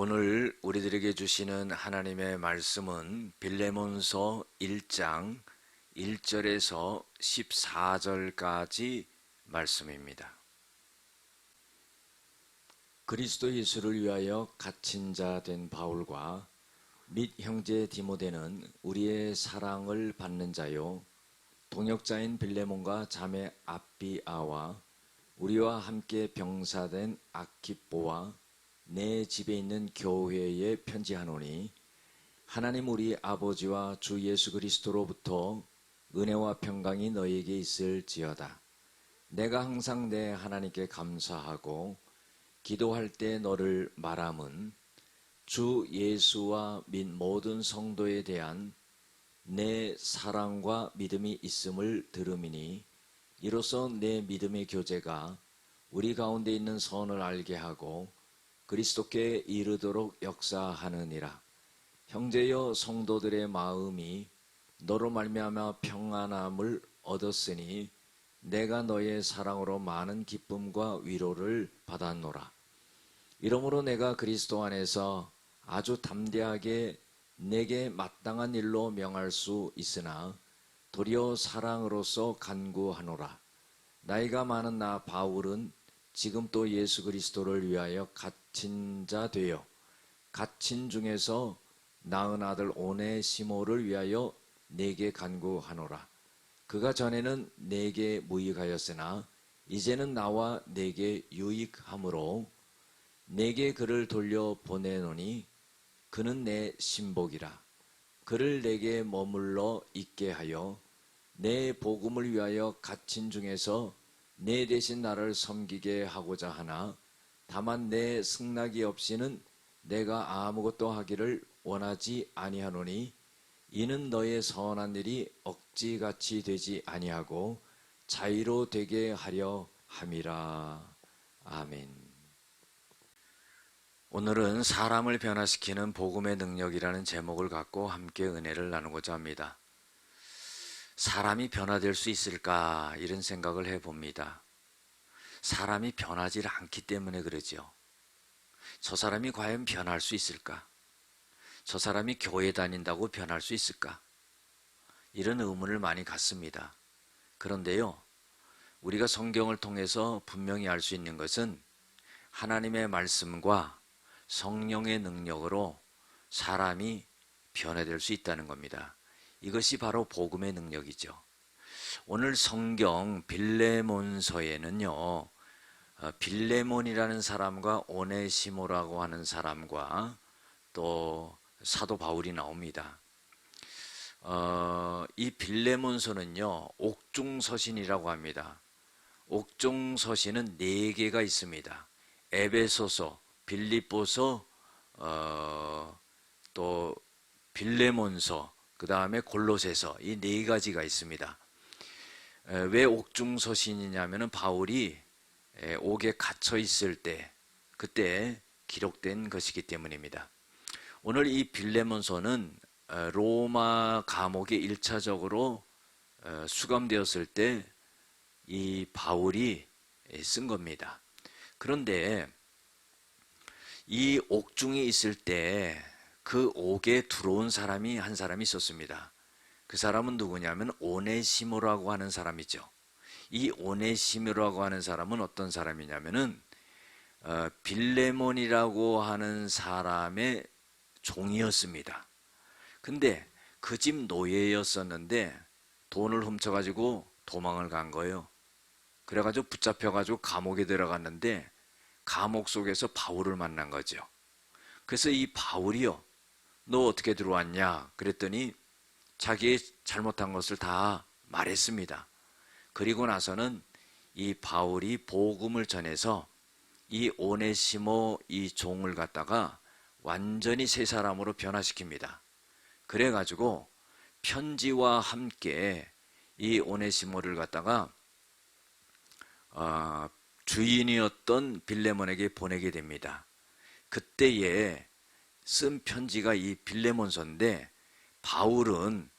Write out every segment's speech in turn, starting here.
오늘 우리들에게 주시는 하나님의 말씀은 빌레몬서 1장 1절에서 14절까지 말씀입니다. 그리스도 예수를 위하여 갇힌 자 된 바울과 및 형제 디모데는 우리의 사랑을 받는 자요 동역자인 빌레몬과 자매 아비아와 우리와 함께 병사된 아키뽀와 내 집에 있는 교회에 편지하노니 하나님 우리 아버지와 주 예수 그리스도로부터 은혜와 평강이 너희에게 있을지어다. 내가 항상 내 하나님께 감사하고 기도할 때 너를 말함은 주 예수와 및 모든 성도에 대한 내 사랑과 믿음이 있음을 들음이니 이로써 내 믿음의 교제가 우리 가운데 있는 선을 알게 하고 그리스도께 이르도록 역사하느니라. 형제여 성도들의 마음이 너로 말미암아 평안함을 얻었으니 내가 너의 사랑으로 많은 기쁨과 위로를 받았노라. 이러므로 내가 그리스도 안에서 아주 담대하게 내게 마땅한 일로 명할 수 있으나 도리어 사랑으로서 간구하노라. 나이가 많은 나 바울은 지금 또 예수 그리스도를 위하여 갇힌 자 되어 갇힌 중에서 낳은 아들 오네시모를 위하여 내게 간구하노라. 그가 전에는 내게 무익하였으나 이제는 나와 내게 유익함으로 내게 그를 돌려 보내노니 그는 내 신복이라. 그를 내게 머물러 있게 하여 내 복음을 위하여 갇힌 중에서 내 대신 나를 섬기게 하고자 하나 다만 내 승낙이 없이는 내가 아무것도 하기를 원하지 아니하노니 이는 너의 선한 일이 억지같이 되지 아니하고 자의로 되게 하려 함이라. 아멘. 오늘은 사람을 변화시키는 복음의 능력이라는 제목을 갖고 함께 은혜를 나누고자 합니다. 사람이 변화될 수 있을까 이런 생각을 해봅니다. 사람이 변하지 않기 때문에 그러죠. 저 사람이 과연 변할 수 있을까? 저 사람이 교회 다닌다고 변할 수 있을까? 이런 의문을 많이 갖습니다. 그런데요, 우리가 성경을 통해서 분명히 알 수 있는 것은 하나님의 말씀과 성령의 능력으로 사람이 변화될 수 있다는 겁니다. 이것이 바로 복음의 능력이죠. 오늘 성경 빌레몬서에는요, 빌레몬이라는 사람과 오네시모라고 하는 사람과 또 사도 바울이 나옵니다. 이 빌레몬서는요, 옥중서신이라고 합니다. 옥중서신은 4개가 있습니다. 에베소서, 빌립보서, 또 빌레몬서, 그 다음에 골로새서, 이 4가지가 있습니다. 왜 옥중서신이냐면은 바울이 옥에 갇혀 있을 때, 그때 기록된 것이기 때문입니다. 오늘 이 빌레몬서는 로마 감옥에 1차적으로 수감되었을 때 이 바울이 쓴 겁니다. 그런데 이 옥중에 있을 때 그 옥에 들어온 사람이 한 사람이 있었습니다. 그 사람은 누구냐면 오네시모라고 하는 사람이죠. 이 오네시모라고 하는 사람은 어떤 사람이냐면은 빌레몬이라고 하는 사람의 종이었습니다. 근데 그 집 노예였었는데 돈을 훔쳐가지고 도망을 간 거예요. 그래가지고 붙잡혀가지고 감옥에 들어갔는데 감옥 속에서 바울을 만난 거죠. 그래서 이 바울이요, 너 어떻게 들어왔냐? 그랬더니 자기의 잘못한 것을 다 말했습니다. 그리고 나서는 이 바울이 복음을 전해서 이 오네시모 이 종을 갖다가 완전히 새 사람으로 변화시킵니다. 그래가지고 편지와 함께 이 오네시모를 갖다가 주인이었던 빌레몬에게 보내게 됩니다. 그때에 쓴 편지가 이 빌레몬서인데 바울은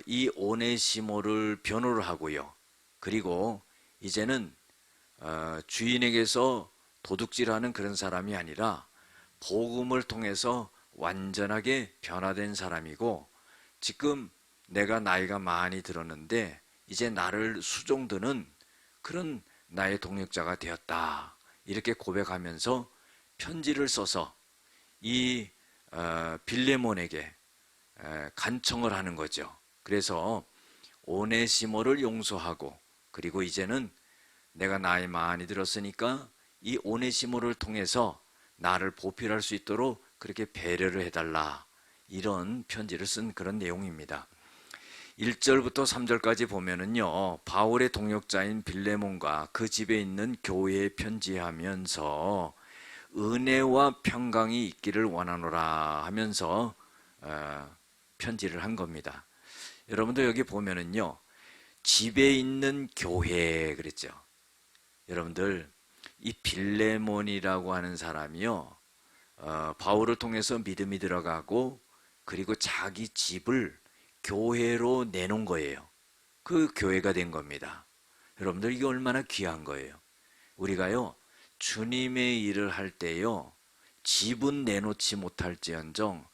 이 오네시모를 변호를 하고요. 그리고 이제는 주인에게서 도둑질하는 그런 사람이 아니라 복음을 통해서 완전하게 변화된 사람이고, 지금 내가 나이가 많이 들었는데 이제 나를 수종드는 그런 나의 동역자가 되었다, 이렇게 고백하면서 편지를 써서 이 빌레몬에게 간청을 하는 거죠. 그래서 오네시모를 용서하고, 그리고 이제는 내가 나이 많이 들었으니까 이 오네시모를 통해서 나를 보필할 수 있도록 그렇게 배려를 해달라, 이런 편지를 쓴 그런 내용입니다. 1절부터 3절까지 보면은요, 바울의 동역자인 빌레몬과 그 집에 있는 교회에 편지하면서 은혜와 평강이 있기를 원하노라 하면서 편지를 한 겁니다. 여러분도 여기 보면은요, 집에 있는 교회 그랬죠. 여러분들, 이 빌레몬이라고 하는 사람이요, 바울을 통해서 믿음이 들어가고, 그리고 자기 집을 교회로 내놓은 거예요. 그 교회가 된 겁니다. 여러분들, 이게 얼마나 귀한 거예요. 우리가요, 주님의 일을 할 때요, 집은 내놓지 못할지언정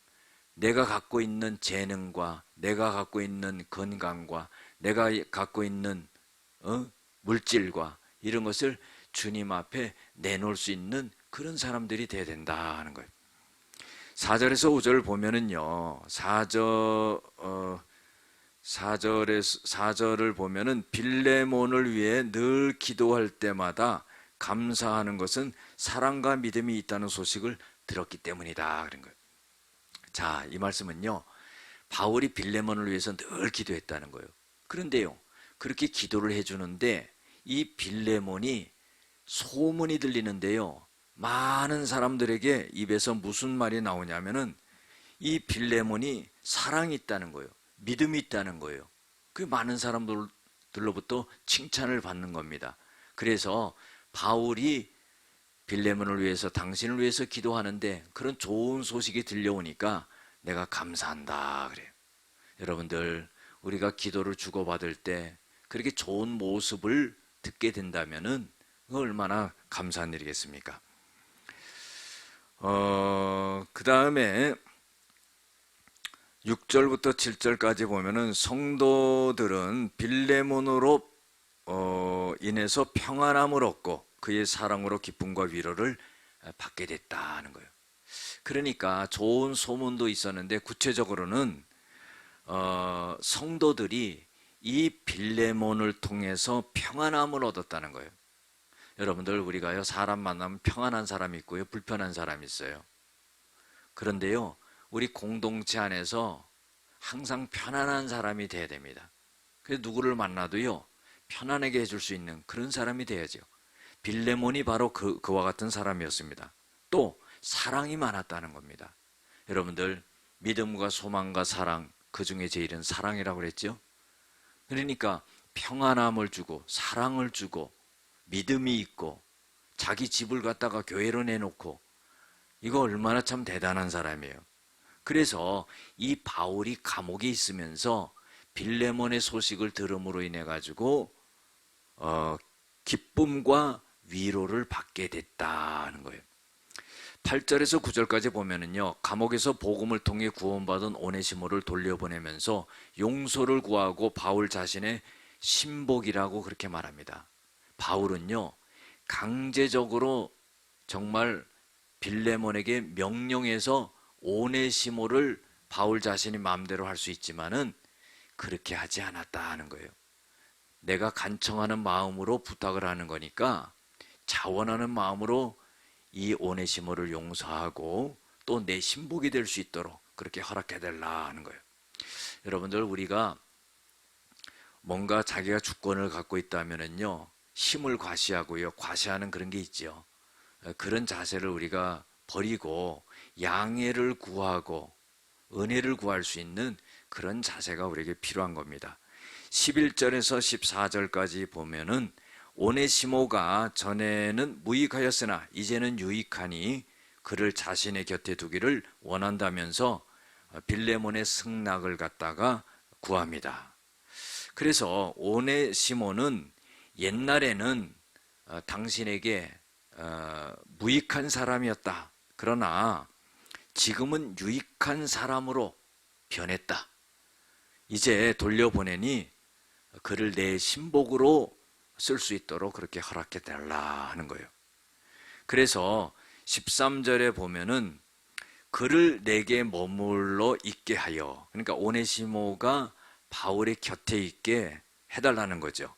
내가 갖고 있는 재능과 내가 갖고 있는 건강과 내가 갖고 있는 물질과 이런 것을 주님 앞에 내놓을 수 있는 그런 사람들이 돼야 된다 하는 거예요. 4절에서 5절을 보면은요, 4절을 보면은 빌레몬을 위해 늘 기도할 때마다 감사하는 것은 사랑과 믿음이 있다는 소식을 들었기 때문이다 그런 거예요. 자, 이 말씀은요, 바울이 빌레몬을 위해서 늘 기도했다는 거예요. 그런데요, 그렇게 기도를 해주는데 이 빌레몬이 소문이 들리는데요, 많은 사람들에게 입에서 무슨 말이 나오냐면은 이 빌레몬이 사랑이 있다는 거예요. 믿음이 있다는 거예요. 그 많은 사람들로부터 칭찬을 받는 겁니다. 그래서 바울이 빌레몬을 위해서, 당신을 위해서 기도하는데 그런 좋은 소식이 들려오니까 내가 감사한다 그래요. 여러분들, 우리가 기도를 주고받을 때 그렇게 좋은 모습을 듣게 된다면은 얼마나 감사한 일이겠습니까? 그 다음에 6절부터 7절까지 보면은 성도들은 빌레몬으로 인해서 평안함을 얻고 그의 사랑으로 기쁨과 위로를 받게 됐다는 거예요. 그러니까 좋은 소문도 있었는데 구체적으로는 성도들이 이 빌레몬을 통해서 평안함을 얻었다는 거예요. 여러분들, 우리가요, 사람 만나면 평안한 사람이 있고요, 불편한 사람이 있어요. 그런데요, 우리 공동체 안에서 항상 편안한 사람이 돼야 됩니다. 그래서 누구를 만나도요, 편안하게 해줄 수 있는 그런 사람이 돼야죠. 빌레몬이 바로 그와 같은 사람이었습니다. 또 사랑이 많았다는 겁니다. 여러분들, 믿음과 소망과 사랑, 그 중에 제일은 사랑이라고 그랬죠. 그러니까 평안함을 주고 사랑을 주고 믿음이 있고 자기 집을 갖다가 교회로 내놓고, 이거 얼마나 참 대단한 사람이에요. 그래서 이 바울이 감옥에 있으면서 빌레몬의 소식을 들음으로 인해 가지고 기쁨과 위로를 받게 됐다는 거예요. 8절에서 9절까지 보면은요, 감옥에서 복음을 통해 구원받은 오네시모를 돌려보내면서 용서를 구하고 바울 자신의 신복이라고 그렇게 말합니다. 바울은요, 강제적으로 정말 빌레몬에게 명령해서 오네시모를 바울 자신이 마음대로 할 수 있지만은 그렇게 하지 않았다 하는 거예요. 내가 간청하는 마음으로 부탁을 하는 거니까 자원하는 마음으로 이 오네시모를 용서하고 또 내 신복이 될 수 있도록 그렇게 허락해달라 하는 거예요. 여러분들, 우리가 뭔가 자기가 주권을 갖고 있다면은요, 힘을 과시하고요, 과시하는 그런 게 있죠. 그런 자세를 우리가 버리고 양해를 구하고 은혜를 구할 수 있는 그런 자세가 우리에게 필요한 겁니다. 11절에서 14절까지 보면은 오네시모가 전에는 무익하였으나 이제는 유익하니 그를 자신의 곁에 두기를 원한다면서 빌레몬의 승낙을 갖다가 구합니다. 그래서 오네시모는 옛날에는 당신에게 무익한 사람이었다, 그러나 지금은 유익한 사람으로 변했다. 이제 돌려보내니 그를 내 신복으로 쓸 수 있도록 그렇게 허락해 달라 하는 거예요. 그래서 13절에 보면은 그를 내게 머물러 있게 하여, 그러니까 오네시모가 바울의 곁에 있게 해달라는 거죠.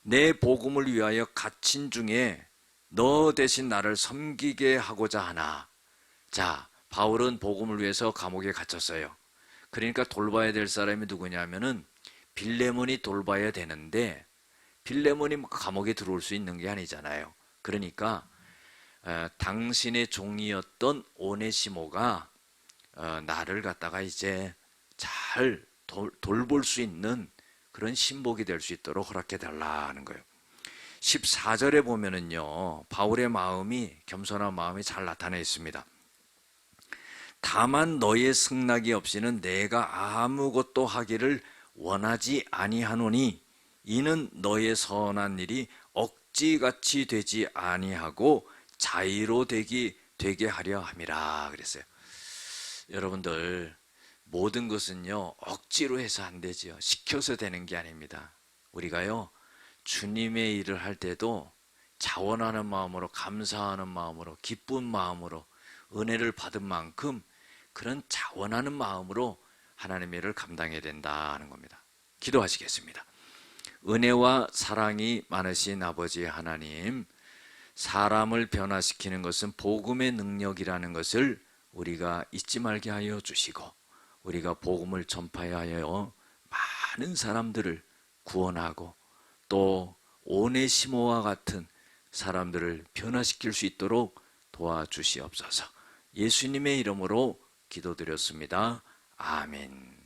내 복음을 위하여 갇힌 중에 너 대신 나를 섬기게 하고자 하나. 자, 바울은 복음을 위해서 감옥에 갇혔어요. 그러니까 돌봐야 될 사람이 누구냐면은 빌레몬이 돌봐야 되는데 빌레몬이 감옥에 들어올 수 있는 게 아니잖아요. 그러니까 당신의 종이었던 오네시모가 나를 갖다가 이제 잘 돌볼 수 있는 그런 신복이 될 수 있도록 허락해 달라는 거예요. 14절에 보면은요, 바울의 마음이, 겸손한 마음이 잘 나타나 있습니다. 다만 너의 승낙이 없이는 내가 아무것도 하기를 원하지 아니하노니 이는 너의 선한 일이 억지같이 되지 아니하고 자의로 되게 하려 함이라 그랬어요. 여러분들, 모든 것은요 억지로 해서 안 되지요. 시켜서 되는 게 아닙니다. 우리가요 주님의 일을 할 때도 자원하는 마음으로, 감사하는 마음으로, 기쁜 마음으로, 은혜를 받은 만큼 그런 자원하는 마음으로 하나님의 일을 감당해야 된다는 겁니다. 기도하시겠습니다. 은혜와 사랑이 많으신 아버지 하나님, 사람을 변화시키는 것은 복음의 능력이라는 것을 우리가 잊지 말게 하여 주시고, 우리가 복음을 전파하여 많은 사람들을 구원하고 또 오네시모와 같은 사람들을 변화시킬 수 있도록 도와주시옵소서. 예수님의 이름으로 기도드렸습니다. 아멘.